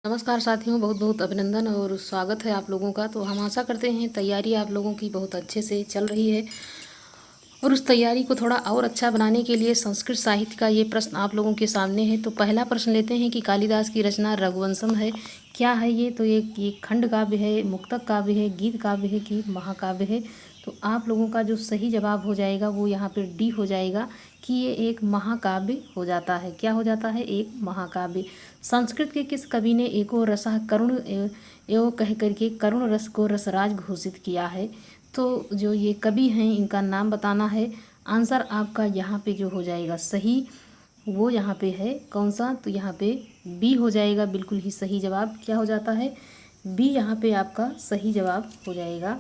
नमस्कार साथियों, बहुत बहुत अभिनंदन और स्वागत है आप लोगों का। तो हम आशा करते हैं तैयारी आप लोगों की बहुत अच्छे से चल रही है और उस तैयारी को थोड़ा और अच्छा बनाने के लिए संस्कृत साहित्य का ये प्रश्न आप लोगों के सामने है। तो पहला प्रश्न लेते हैं कि कालिदास की रचना रघुवंशम है, क्या है ये? तो ये खंड काव्य है, मुक्तक काव्य है, गीत काव्य है कि महाकाव्य है? तो आप लोगों का जो सही जवाब हो जाएगा वो यहाँ पे डी हो जाएगा कि ये एक महाकाव्य हो जाता है। क्या हो जाता है? एक महाकाव्य। संस्कृत के किस कवि ने एको रसः करुण एवं कह करके करुण रस को रसराज घोषित किया है? तो जो ये कवि हैं इनका नाम बताना है। आंसर आपका यहाँ पे जो हो जाएगा सही वो यहाँ पे है कौन सा? तो यहाँ पे बी हो जाएगा, बिल्कुल ही सही जवाब। क्या हो जाता है? बी यहाँ पे आपका सही जवाब हो जाएगा।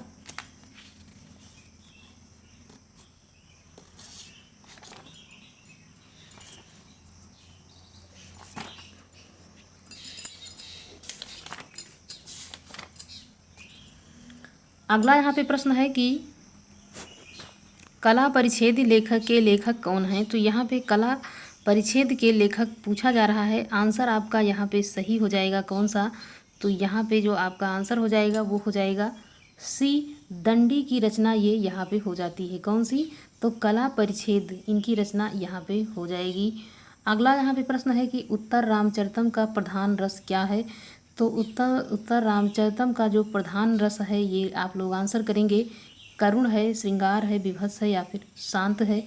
अगला यहाँ पे प्रश्न है कि कला परिच्छेद लेखक के लेखक कौन हैं? तो यहाँ पे कला परिच्छेद के लेखक पूछा जा रहा है। आंसर आपका यहाँ पे सही हो जाएगा कौन सा? तो यहाँ पे जो आपका आंसर हो जाएगा वो हो जाएगा सी, दंडी की रचना ये यहाँ पे हो जाती है। कौन सी? तो कला परिच्छेद इनकी रचना यहाँ पे हो जाएगी। अगला यहाँ पे प्रश्न है कि उत्तर रामचरितम का प्रधान रस क्या है? तो उत्तर रामचरितम का जो प्रधान रस है ये आप लोग आंसर करेंगे करुण है, श्रृंगार है, विभत्स है या फिर शांत है।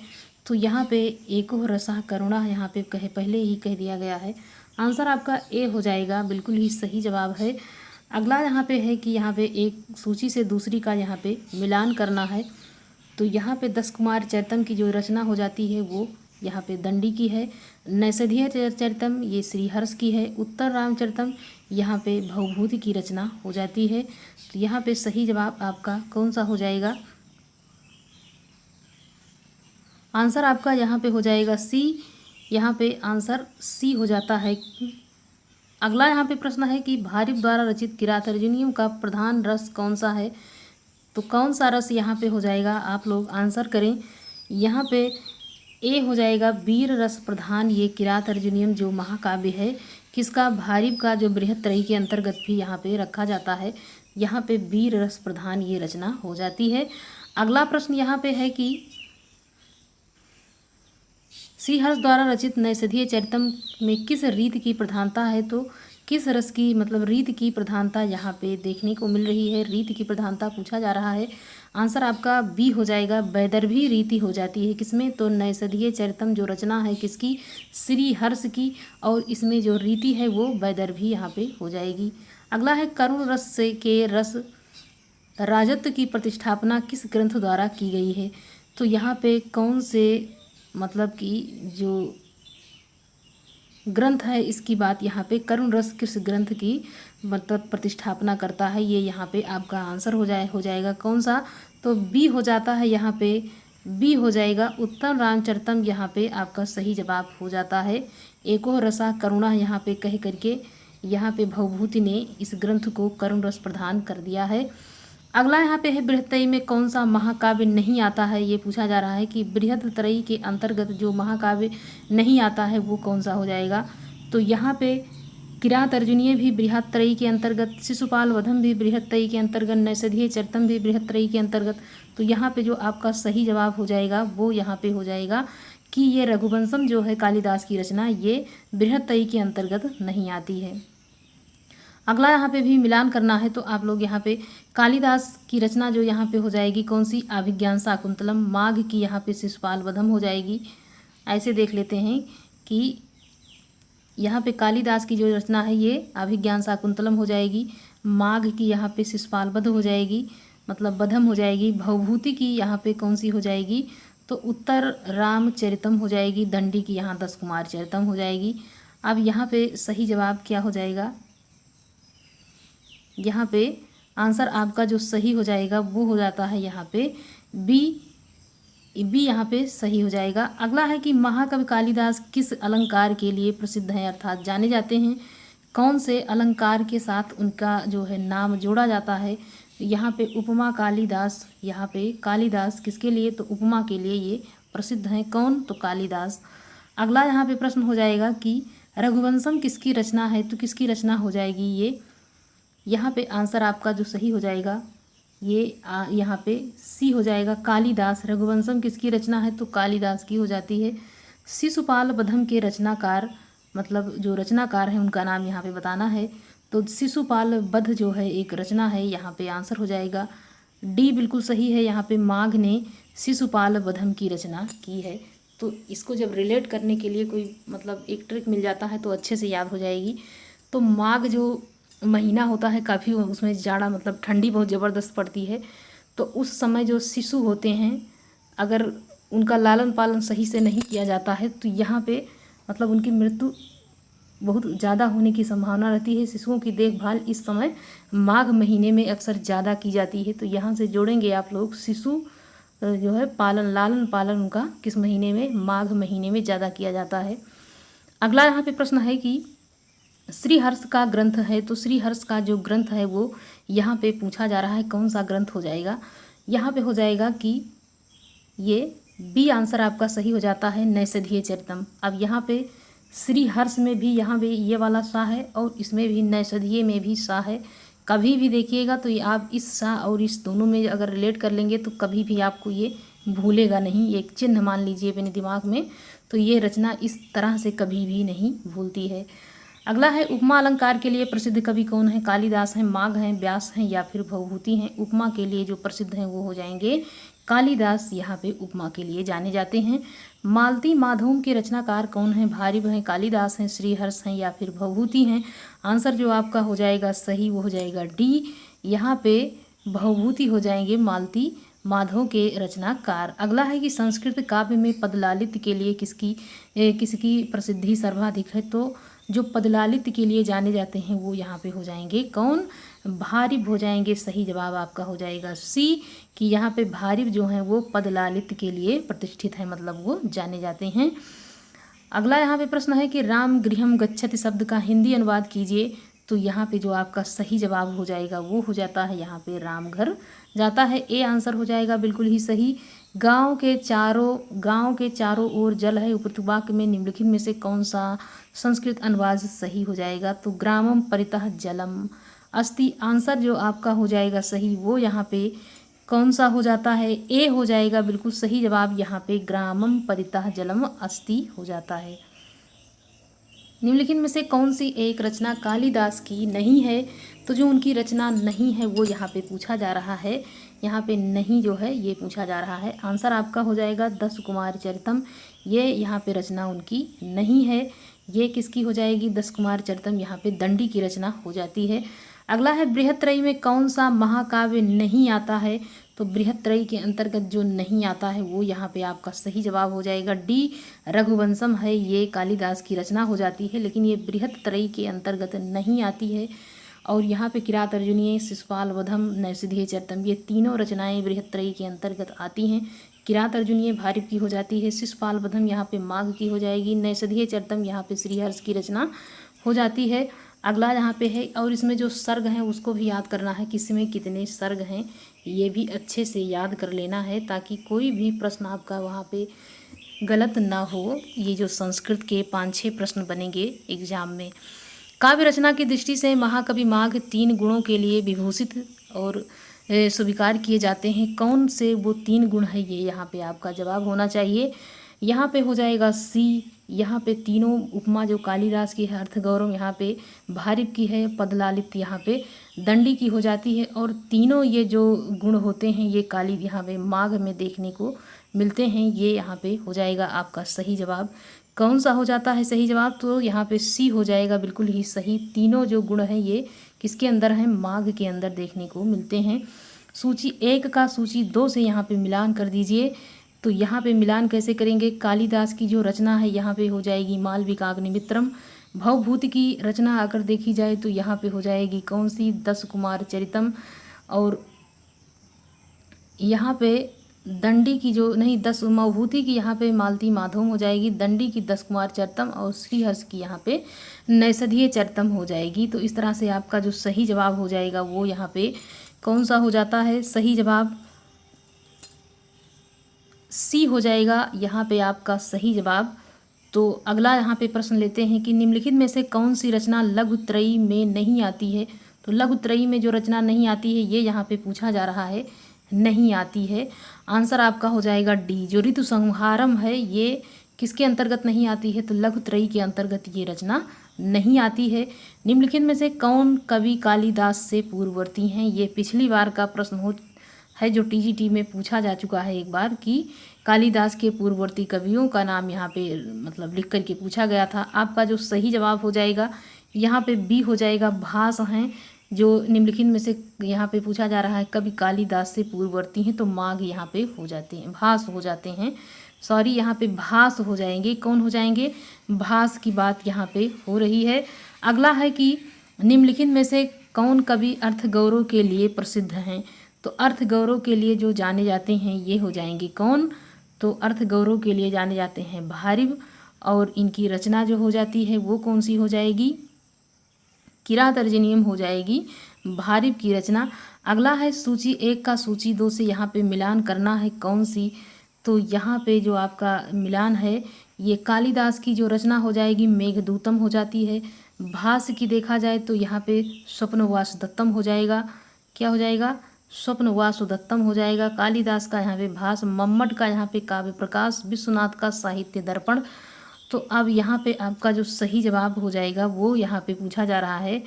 तो यहाँ पे एको रसः करुणा यहाँ पे पहले ही कह दिया गया है। आंसर आपका ए हो जाएगा, बिल्कुल ही सही जवाब है। अगला यहाँ पे है कि यहाँ पे एक सूची से दूसरी का यहाँ पे मिलान करना है। तो यहाँ पे 10 कुमार चरितम की जो रचना हो जाती है वो यहाँ पे दंडी की है। नैषधीय चरितम ये श्रीहर्ष की है। उत्तर रामचरितम यहाँ पे भवभूति की रचना हो जाती है। तो यहाँ पे सही जवाब आपका कौन सा हो जाएगा? आंसर आपका यहाँ पे हो जाएगा सी। यहाँ पे आंसर सी हो जाता है। अगला यहाँ पे प्रश्न है कि भारिप द्वारा रचित किरातार्जुनीयम का प्रधान रस कौन सा है? तो कौन सा रस यहाँ पे हो जाएगा? आप लोग आंसर करें। यहाँ पे ए हो जाएगा वीर रस प्रधान ये किरातार्जुनीयम जो महाकाव्य है। किसका? भारिप का जो बृहत्त्रयी के अंतर्गत भी यहाँ पे रखा जाता है। यहाँ पे वीर रस प्रधान ये रचना हो जाती है। अगला प्रश्न यहाँ पे है कि श्रीहर्ष द्वारा रचित नैषधीय चरितम में किस रीत की प्रधानता है? तो किस रस की रीत की प्रधानता यहाँ पे देखने को मिल रही है। रीत की प्रधानता पूछा जा रहा है। आंसर आपका बी हो जाएगा, वैदर्भी रीति हो जाती है। किसमें? तो नैषधीय चरितम जो रचना है किसकी? श्रीहर्ष की, और इसमें जो रीति है वो वैदर्भी यहाँ पे हो जाएगी। अगला है करुण रस से के रस राजत्व की प्रतिष्ठापना किस ग्रंथ द्वारा की गई है? तो यहाँ पे कौन से कि जो ग्रंथ है इसकी बात यहाँ पे करुण रस किस ग्रंथ की प्रतिष्ठापना करता है, ये यहाँ पे आपका आंसर हो जाएगा कौन सा? तो बी हो जाता है। यहाँ पे बी हो जाएगा उत्तम रामचरितम यहाँ पे आपका सही जवाब हो जाता है। एको रसा करुणा यहाँ पे कह करके यहाँ पे भवभूति ने इस ग्रंथ को करुण रस प्रदान कर दिया है। अगला यहाँ पे है बृहत्त्रयी में कौन सा महाकाव्य नहीं आता है? ये पूछा जा रहा है कि बृहत्त्रयी के अंतर्गत जो महाकाव्य नहीं आता है वो कौन सा हो जाएगा? तो यहाँ पे किरातार्जुनीय भी बृहत्त्रयी के अंतर्गत, शिशुपाल वधम भी बृहत्त्रयी के अंतर्गत, नैषधीय चरितम भी बृहत्त्रयी के अंतर्गत। तो यहाँ पे जो आपका सही जवाब हो जाएगा वो यहाँ पे हो जाएगा कि ये रघुवंशम जो है कालिदास की रचना ये बृहत्त्रयी के अंतर्गत नहीं आती है। अगला यहाँ पे भी मिलान करना है। तो आप लोग यहाँ पे कालिदास की रचना जो यहाँ पे हो जाएगी कौन सी? अभिज्ञान शाकुंतलम। माघ की यहाँ पे शिशुपाल वधम हो जाएगी। ऐसे देख लेते हैं कि यहाँ पे कालिदास की जो रचना है ये अभिज्ञान शाकुंतलम हो जाएगी। माघ की यहाँ पे शिशुपाल वध हो जाएगी, वधम हो जाएगी। भवभूति की यहाँ पे कौन सी हो जाएगी? तो उत्तर रामचरितम हो जाएगी। दंडी की यहाँ 10 कुमार चरितम हो जाएगी। अब यहाँ पे सही जवाब क्या हो जाएगा? यहाँ पे आंसर आपका जो सही हो जाएगा वो हो जाता है यहाँ पे बी यहाँ पे सही हो जाएगा। अगला है कि महाकवि कालिदास किस अलंकार के लिए प्रसिद्ध हैं अर्थात जाने जाते हैं? कौन से अलंकार के साथ उनका जो है नाम जोड़ा जाता है? यहाँ पे उपमा कालिदास, यहाँ पे कालिदास किसके लिए? तो उपमा के लिए ये प्रसिद्ध हैं। कौन? तो कालिदास। अगला यहाँ पे प्रश्न हो जाएगा कि रघुवंशम किसकी रचना है, तो किसकी रचना हो जाएगी ये, यहाँ पे आंसर आपका जो सही हो जाएगा ये यहाँ पे सी हो जाएगा, कालिदास। रघुवंशम किसकी रचना है, तो कालिदास की हो जाती है। शिशुपाल बधम के रचनाकार, मतलब जो रचनाकार हैं उनका नाम यहाँ पे बताना है। तो शिशुपाल बध जो है एक रचना है, यहाँ पे आंसर हो जाएगा डी बिल्कुल सही है। यहाँ पे माघ ने शिशुपाल बधम की रचना की है। तो इसको जब रिलेट करने के लिए कोई मतलब एक ट्रिक मिल जाता है तो अच्छे से याद हो जाएगी। तो माघ जो महीना होता है काफ़ी, उसमें जाड़ा मतलब ठंडी बहुत ज़बरदस्त पड़ती है। तो उस समय जो शिशु होते हैं अगर उनका लालन पालन सही से नहीं किया जाता है तो यहाँ पे मतलब उनकी मृत्यु बहुत ज़्यादा होने की संभावना रहती है। शिशुओं की देखभाल इस समय माघ महीने में अक्सर ज़्यादा की जाती है। तो यहाँ से जोड़ेंगे आप लोग, शिशु जो है पालन, लालन पालन उनका किस महीने में, माघ महीने में ज़्यादा किया जाता है। अगला यहाँ पे प्रश्न है कि श्रीहर्ष का ग्रंथ है, तो श्रीहर्ष का जो ग्रंथ है वो यहाँ पे पूछा जा रहा है, कौन सा ग्रंथ हो जाएगा। यहाँ पे हो जाएगा कि ये बी आंसर आपका सही हो जाता है, नैषधीय चरितम। अब यहाँ पे श्रीहर्ष में भी यहाँ पे ये वाला सा है और इसमें भी नैषधीय में भी सा है। कभी भी देखिएगा तो ये आप इस सा और इस दोनों में अगर रिलेट कर लेंगे तो कभी भी आपको ये भूलेगा नहीं, एक चिन्ह मान लीजिए अपने दिमाग में। तो ये रचना इस तरह से कभी भी नहीं भूलती है। अगला है उपमा अलंकार के लिए प्रसिद्ध कवि कौन है, कालिदास हैं, माघ हैं, व्यास हैं या फिर भवभूति हैं। उपमा के लिए जो प्रसिद्ध हैं वो हो जाएंगे कालिदास, यहाँ पे उपमा के लिए जाने जाते हैं। मालती माधवम के रचनाकार कौन है, भारिव हैं, कालिदास हैं, श्रीहर्ष हैं या फिर भवभूति हैं। आंसर जो आपका हो जाएगा सही वो हो जाएगा डी, यहाँ पे भवभूति हो जाएंगे मालती माधव के रचनाकार। अगला है कि संस्कृत काव्य में पदलालित के लिए किसकी प्रसिद्धि सर्वाधिक है, तो जो पदलालित के लिए जाने जाते हैं वो यहाँ पे हो जाएंगे कौन, भारिव हो जाएंगे। सही जवाब आपका हो जाएगा सी, कि यहाँ पे भारिव जो हैं वो पदलालित के लिए प्रतिष्ठित है, मतलब वो जाने जाते हैं। अगला यहाँ पे प्रश्न है कि राम गृहम गच्छति शब्द का हिंदी अनुवाद कीजिए, तो यहाँ पे जो आपका सही जवाब हो जाएगा वो हो जाता है यहाँ पे राम घर जाता है, ए आंसर हो जाएगा बिल्कुल ही सही। गांव के चारों ओर जल है, उपरोक्त वाक्य में निम्नलिखित में से कौन सा संस्कृत अनुवाद सही हो जाएगा, तो ग्रामम परितः जलम अस्ति। आंसर जो आपका हो जाएगा सही वो यहाँ पे कौन सा हो जाता है, ए हो जाएगा बिल्कुल सही जवाब। यहाँ पे ग्रामम परितः जलम अस्ति हो जाता है। निम्नलिखित में से कौन सी एक रचना कालिदास की नहीं है, तो जो उनकी रचना नहीं है वो यहाँ पे पूछा जा रहा है। यहाँ पे नहीं जो है ये पूछा जा रहा है। आंसर आपका हो जाएगा दस कुमार चरितम, ये यहाँ पे रचना उनकी नहीं है। ये किसकी हो जाएगी, दस कुमार चरितम यहाँ पे दंडी की रचना हो जाती है। अगला है बृहत्त्रयी में कौन सा महाकाव्य नहीं आता है, तो बृहत्त्रयी के अंतर्गत जो नहीं आता है वो यहाँ पे आपका सही जवाब हो जाएगा डी, रघुवंशम है, ये कालिदास की रचना हो जाती है लेकिन ये बृहत्त्रयी के अंतर्गत नहीं आती है। और यहाँ पे किरात अर्जुनीय, शिशुपाल वधम, नैषधीय चरितम, ये तीनों रचनाएं बृहत्त्रयी के अंतर्गत आती हैं। किरात अर्जुनीय भारिव की हो जाती है, शिशुपाल वधम यहाँ पे माघ की हो जाएगी, नैषधीय चरितम यहाँ पे श्रीहर्ष की रचना हो जाती है। अगला यहाँ पे है, और इसमें जो सर्ग हैं उसको भी याद करना है, किसमें कितने सर्ग हैं ये भी अच्छे से याद कर लेना है ताकि कोई भी प्रश्न आपका वहाँ पे गलत ना हो। ये जो संस्कृत के 5-6 प्रश्न बनेंगे एग्जाम में। काव्य रचना की दृष्टि से महाकवि माघ 3 गुणों के लिए विभूषित और स्वीकार किए जाते हैं। कौन से वो 3 गुण है, ये यहाँ पे आपका जवाब होना चाहिए। यहाँ पे हो जाएगा सी, यहाँ पे तीनों उपमा जो कालिदास की है, अर्थगौरव यहाँ पे भारिव की है, पदलालित यहाँ पे दंडी की हो जाती है। और तीनों ये जो गुण होते हैं ये काली यहाँ पे माघ में देखने को मिलते हैं। ये यहाँ पे हो जाएगा आपका सही जवाब। कौन सा हो जाता है सही जवाब, तो यहाँ पे सी हो जाएगा बिल्कुल ही सही। तीनों जो गुण हैं ये किसके अंदर हैं, माघ के अंदर देखने को मिलते हैं। सूची 1 का सूची 2 से यहाँ पे मिलान कर दीजिए। तो यहाँ पे मिलान कैसे करेंगे, कालिदास की जो रचना है यहाँ पे हो जाएगी मालविकाग्निमित्रम। भवभूति की रचना अगर देखी जाए तो यहाँ पे हो जाएगी कौन सी, दस कुमार चरितम। और यहाँ पे दंडी की जो नहीं, दस भवभूति की यहाँ पे मालती माधवम हो जाएगी, दंडी की दस कुमार चरितम और श्रीहर्ष की यहाँ पे नैषधीय चरितम हो जाएगी। तो इस तरह से आपका जो सही जवाब हो जाएगा वो यहाँ पे कौन सा हो जाता है, सही जवाब सी हो जाएगा। यहाँ पे आपका सही जवाब तो अगला यहाँ पे प्रश्न लेते हैं कि निम्नलिखित में से कौन सी रचना लघुत्रयी में नहीं आती है। तो लघुत्रयी में जो रचना नहीं आती है ये यहाँ पे पूछा जा रहा है, नहीं आती है। आंसर आपका हो जाएगा डी, जो ऋतु संहारम है ये किसके अंतर्गत नहीं आती है, तो लघुत्रयी के अंतर्गत ये रचना नहीं आती है। निम्नलिखित में से कौन कवि कालिदास से पूर्ववर्ती हैं, ये पिछली बार का प्रश्न है जो टीजीटी में पूछा जा चुका है एक बार कि कालिदास के पूर्ववर्ती कवियों का नाम यहाँ पे मतलब लिख करके पूछा गया था। आपका जो सही जवाब हो जाएगा यहाँ पे बी हो जाएगा, भास हैं जो निम्नलिखित में से यहाँ पे पूछा जा रहा है कवि कालिदास से पूर्ववर्ती हैं, तो माघ यहाँ पे हो जाते हैं, भास हो जाते हैं, सॉरी यहाँ पे भास हो जाएंगे। कौन हो जाएंगे, भास की बात यहाँ पे हो रही है। अगला है कि निम्नलिखित में से कौन कवि अर्थ गौरव के लिए प्रसिद्ध हैं। तो अर्थ गौरव के लिए जो जाने जाते हैं ये हो जाएंगे कौन, तो अर्थ गौरव के लिए जाने जाते हैं भारिव, और इनकी रचना जो हो जाती है वो कौन सी हो जाएगी, किरातर्जनीयम हो जाएगी, भारिव की रचना। अगला है सूची 1 का सूची 2 से यहाँ पे मिलान करना है कौन सी। तो यहाँ पे जो आपका मिलान है ये कालिदास की जो रचना हो जाएगी मेघदूतम हो जाती है। भास की देखा जाए तो यहाँ पे स्वप्नवासुदत्तम हो जाएगा, क्या हो जाएगा, स्वप्नवासुदत्तम हो जाएगा। कालिदास का यहाँ पे भास, मम्मट का यहाँ पे काव्य प्रकाश, विश्वनाथ का साहित्य दर्पण। तो अब यहाँ पे आपका जो सही जवाब हो जाएगा वो यहाँ पे पूछा जा रहा है।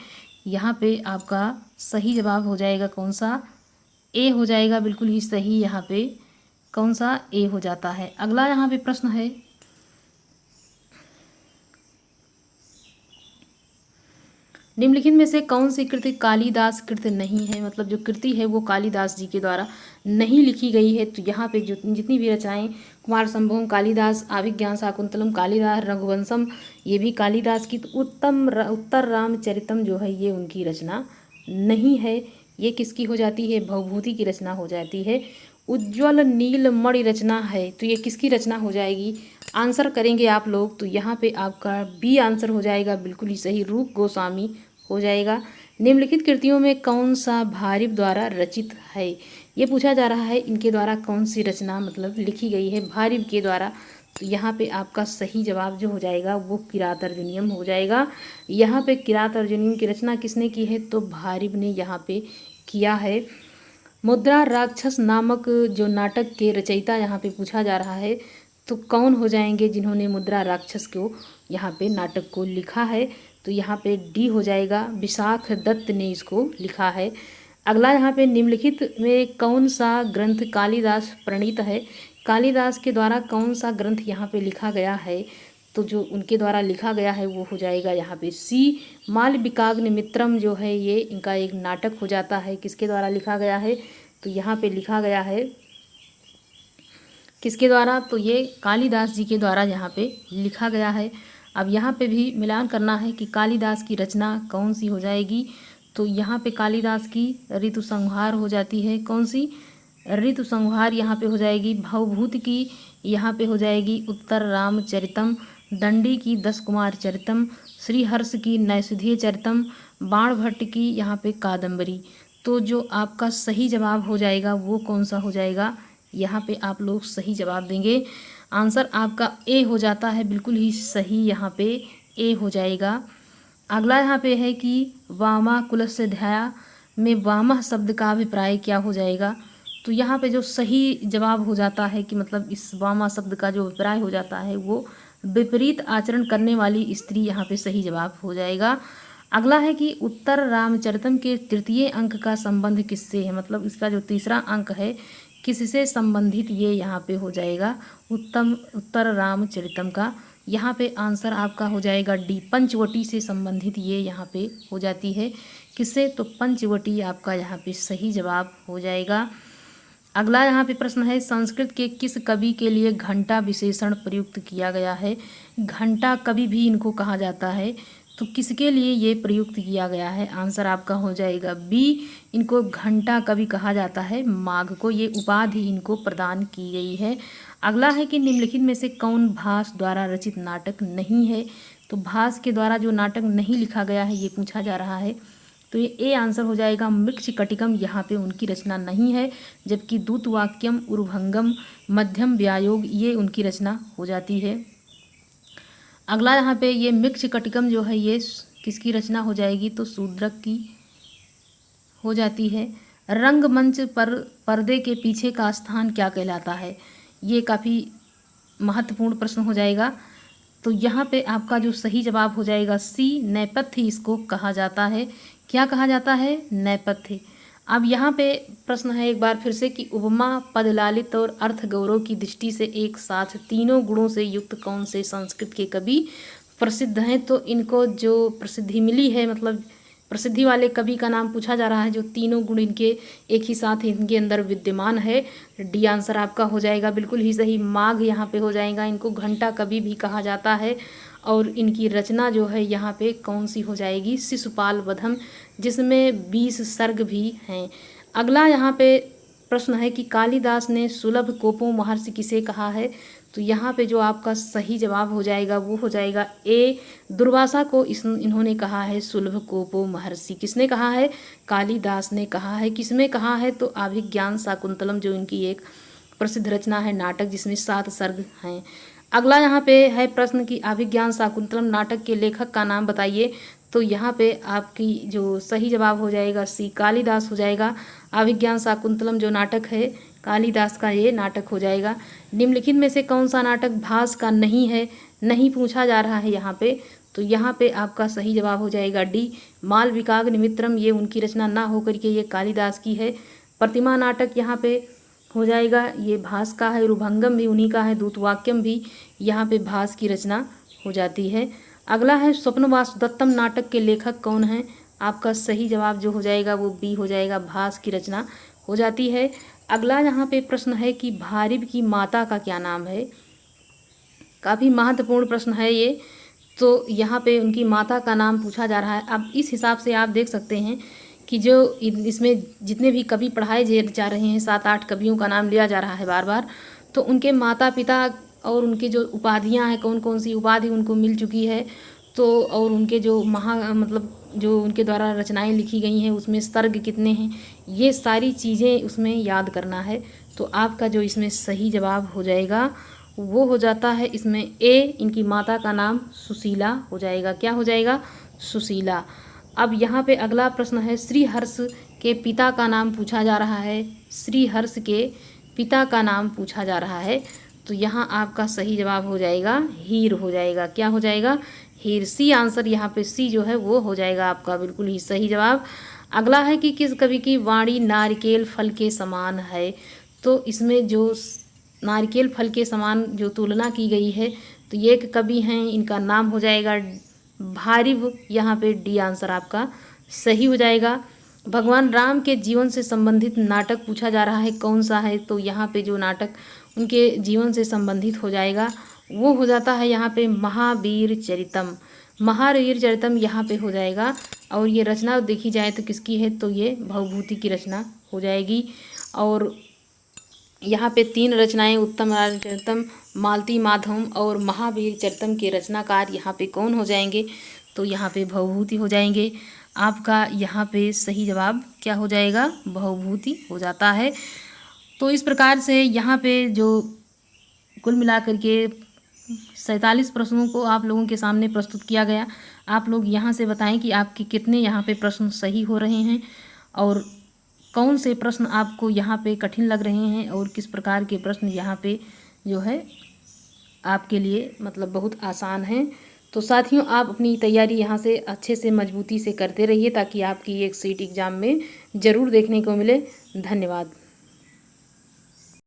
यहाँ पे आपका सही जवाब हो जाएगा कौन सा, ए हो जाएगा, बिल्कुल ही सही यहाँ पे कौन सा, ए हो जाता है। अगला यहाँ पे प्रश्न है निम्नलिखित में से कौन सी कृति कालिदास कृति नहीं है, मतलब जो कृति है वो कालिदास जी के द्वारा नहीं लिखी गई है। तो यहाँ पे जो जितनी भी रचनाएं कुमार संभवम कालिदास, अभिज्ञान शाकुंतलम कालिदास, रघुवंशम ये भी कालिदास की, तो उत्तर रामचरितम जो है ये उनकी रचना नहीं है। ये किसकी हो जाती है, भवभूति की रचना हो जाती है। उज्ज्वल नीलमणि रचना है, तो ये किसकी रचना हो जाएगी, आंसर करेंगे आप लोग। तो यहाँ पे आपका बी आंसर हो जाएगा, बिल्कुल ही सही, रूप गोस्वामी हो जाएगा। निम्नलिखित कृतियों में कौन सा भारिव द्वारा रचित है, ये पूछा जा रहा है इनके द्वारा कौन सी रचना मतलब लिखी गई है भारिव के द्वारा। तो यहाँ पे आपका सही जवाब जो हो जाएगा वो किरातर्जुनीयम हो जाएगा। यहाँ पे किरातर्जुनीयम की रचना किसने की है, तो भारिव ने यहाँ पे किया है। मुद्रा राक्षस नामक जो नाटक के रचयिता यहाँ पे पूछा जा रहा है, तो कौन हो जाएंगे जिन्होंने मुद्रा राक्षस को यहाँ पे नाटक को लिखा है। तो यहाँ पे डी हो जाएगा, विशाख दत्त ने इसको लिखा है। अगला यहाँ पे निम्नलिखित में कौन सा ग्रंथ कालिदास प्रणीत है, कालिदास के द्वारा कौन सा ग्रंथ यहाँ पे लिखा गया है। तो जो उनके द्वारा लिखा गया है वो हो जाएगा यहाँ पे सी, मालविकाग्निमित्रम जो है ये इनका एक नाटक हो जाता है, किसके द्वारा लिखा गया है, तो यहाँ पे लिखा गया है किसके द्वारा, तो ये कालिदास जी के द्वारा यहाँ पे लिखा गया है। अब यहाँ पे भी मिलान करना है कि कालिदास की रचना कौन सी हो जाएगी। तो यहाँ पे कालिदास की ऋतु संहार हो जाती है, कौन सी, ऋतु संहार यहाँ पे हो जाएगी। भवभूत की यहाँ पे हो जाएगी उत्तर रामचरितम, दंडी की 10 कुमार चरितम, श्रीहर्ष की नैषधीय चरितम, बाणभट्ट की यहाँ पे कादम्बरी। तो जो आपका सही जवाब हो जाएगा वो कौन सा हो जाएगा, यहाँ पे आप लोग सही जवाब देंगे। आंसर आपका ए हो जाता है, बिल्कुल ही सही यहाँ पे ए हो जाएगा। अगला यहाँ पे है कि वामा कुलस्यध्याया में वामः शब्द का अभिप्राय क्या हो जाएगा। तो यहाँ पे जो सही जवाब हो जाता है कि मतलब इस वामा शब्द का जो अभिप्राय हो जाता है वो विपरीत आचरण करने वाली स्त्री, यहाँ पे सही जवाब हो जाएगा। अगला है कि उत्तर रामचरितम के तृतीय अंक का संबंध किससे है, मतलब इसका जो तीसरा अंक है किससे संबंधित, ये यहाँ पे हो जाएगा उत्तर रामचरितम का। यहाँ पे आंसर आपका हो जाएगा डी, पंचवटी से संबंधित ये यहाँ पे हो जाती है, किससे, तो पंचवटी आपका यहाँ पे सही जवाब हो जाएगा। अगला यहाँ पे प्रश्न है संस्कृत के किस कवि के लिए घंटा विशेषण प्रयुक्त किया गया है। घंटा कवि भी इनको कहा जाता है, तो किसके लिए ये प्रयुक्त किया गया है, आंसर आपका हो जाएगा बी, इनको घंटा कवि कहा जाता है, माघ को ये उपाधि इनको प्रदान की गई है। अगला है कि निम्नलिखित में से कौन भास द्वारा रचित नाटक नहीं है। तो भास के द्वारा जो नाटक नहीं लिखा गया है ये पूछा जा रहा है, तो ये ए आंसर हो जाएगा। मृच्छकटिकम यहाँ पे उनकी रचना नहीं है, जबकि दूतवाक्यम, उर्भंगम, मध्यम व्यायोग ये उनकी रचना हो जाती है। अगला यहाँ पे ये मृच्छकटिकम जो है ये किसकी रचना हो जाएगी, तो शूद्रक की हो जाती है। रंगमंच पर पर्दे के पीछे का स्थान क्या कहलाता है, ये काफ़ी महत्वपूर्ण प्रश्न हो जाएगा। तो यहाँ पे आपका जो सही जवाब हो जाएगा सी, नेपथ्य इसको कहा जाता है। क्या कहा जाता है, नेपथ्य। अब यहाँ पे प्रश्न है एक बार फिर से कि उपमा, पदलालित और अर्थ गौरव की दृष्टि से एक साथ तीनों गुणों से युक्त कौन से संस्कृत के कवि प्रसिद्ध हैं। तो इनको जो प्रसिद्धि मिली है, मतलब प्रसिद्धि वाले कवि का नाम पूछा जा रहा है, जो तीनों गुण इनके एक ही साथ इनके अंदर विद्यमान है। डी आंसर आपका हो जाएगा बिल्कुल ही सही, माघ यहाँ पे हो जाएगा। इनको घंटा कवि भी कहा जाता है और इनकी रचना जो है यहाँ पे कौन सी हो जाएगी, शिशुपाल वधम, जिसमें 20 सर्ग भी हैं। अगला यहाँ पे प्रश्न है कि कालिदास ने सुलभ कोपो महर्षि किसे कहा है। तो यहाँ पे जो आपका सही जवाब हो जाएगा वो हो जाएगा ए, दुर्वासा को इन्होंने कहा है सुलभ कोपो महर्षि। किसने कहा है, कालिदास ने कहा है। किसमें कहा है, तो अभिज्ञान शाकुंतलम, जो इनकी एक प्रसिद्ध रचना है नाटक, जिसमें 7 सर्ग हैं। अगला यहाँ पे है प्रश्न कि अभिज्ञान शाकुंतलम नाटक के लेखक का नाम बताइए। तो यहाँ पे आपकी जो सही जवाब हो जाएगा सी, कालिदास हो जाएगा। अभिज्ञान शाकुंतलम जो नाटक है कालिदास का ये नाटक हो जाएगा। निम्नलिखित में से कौन सा नाटक भास का नहीं है, नहीं पूछा जा रहा है यहाँ पे। तो यहाँ पे आपका सही जवाब हो जाएगा डी, मालविकाग्निमित्रम, ये उनकी रचना ना होकर के ये कालिदास की है। प्रतिमा नाटक यहाँ पे हो जाएगा, ये भास का है। रुभंगम भी उन्हीं का है, दूतवाक्यम भी यहाँ पे भास की रचना हो जाती है। अगला है स्वप्न वासुदत्तम नाटक के लेखक कौन हैं। आपका सही जवाब जो हो जाएगा वो बी हो जाएगा, भास की रचना हो जाती है। अगला यहाँ पे प्रश्न है कि भारिब की माता का क्या नाम है। काफ़ी महत्वपूर्ण प्रश्न है ये। तो यहाँ पे उनकी माता का नाम पूछा जा रहा है। अब इस हिसाब से आप देख सकते हैं कि जो इसमें जितने भी कवि पढ़ाए जा रहे हैं, 7-8 कवियों का नाम लिया जा रहा है बार बार, तो उनके माता पिता और उनके जो उपाधियाँ हैं, कौन कौन सी उपाधि उनको मिल चुकी है, तो और उनके जो मतलब जो उनके द्वारा रचनाएं लिखी गई हैं उसमें सर्ग कितने हैं, ये सारी चीज़ें उसमें याद करना है। तो आपका जो इसमें सही जवाब हो जाएगा वो हो जाता है इसमें ए, इनकी माता का नाम सुशीला हो जाएगा। क्या हो जाएगा, सुशीला। अब यहाँ पे अगला प्रश्न है श्रीहर्ष के पिता का नाम पूछा जा रहा है। श्रीहर्ष के पिता का नाम पूछा जा रहा है। तो यहाँ आपका सही जवाब हो जाएगा हीर हो जाएगा। क्या हो जाएगा, हीर। सी आंसर यहाँ पे सी जो है वो हो जाएगा आपका बिल्कुल ही सही जवाब। अगला है कि किस कवि की वाणी नारिकेल फल के समान है। तो इसमें जो नारिकेल फल के समान जो तुलना की गई है, तो ये एक कवि हैं, इनका नाम हो जाएगा भारिब। यहाँ पे डी आंसर आपका सही हो जाएगा। भगवान राम के जीवन से संबंधित नाटक पूछा जा रहा है, कौन सा है। तो यहाँ पे जो नाटक उनके जीवन से संबंधित हो जाएगा वो हो जाता है यहाँ पे महावीर चरितम। महावीर चरितम यहाँ पे हो जाएगा। और ये रचना देखी जाए तो किसकी है, तो ये भवभूति की रचना हो जाएगी। और यहाँ पे 3 रचनाएं, उत्तम चरितम, मालती माधवम और महावीर चरितम के रचनाकार यहाँ पे कौन हो जाएंगे, तो यहाँ पे भवभूति हो जाएंगे। आपका यहाँ पे सही जवाब क्या हो जाएगा, भवभूति हो जाता है। तो इस प्रकार से यहाँ पे जो कुल मिलाकर के 47 प्रश्नों को आप लोगों के सामने प्रस्तुत किया गया। आप लोग यहाँ से बताएं कि आपके कितने यहाँ पे प्रश्न सही हो रहे हैं और कौन से प्रश्न आपको यहाँ पे कठिन लग रहे हैं और किस प्रकार के प्रश्न यहाँ पे जो है आपके लिए मतलब बहुत आसान हैं। तो साथियों, आप अपनी तैयारी यहाँ से अच्छे से मजबूती से करते रहिए ताकि आपकी एक सीट एग्ज़ाम में ज़रूर देखने को मिले। धन्यवाद।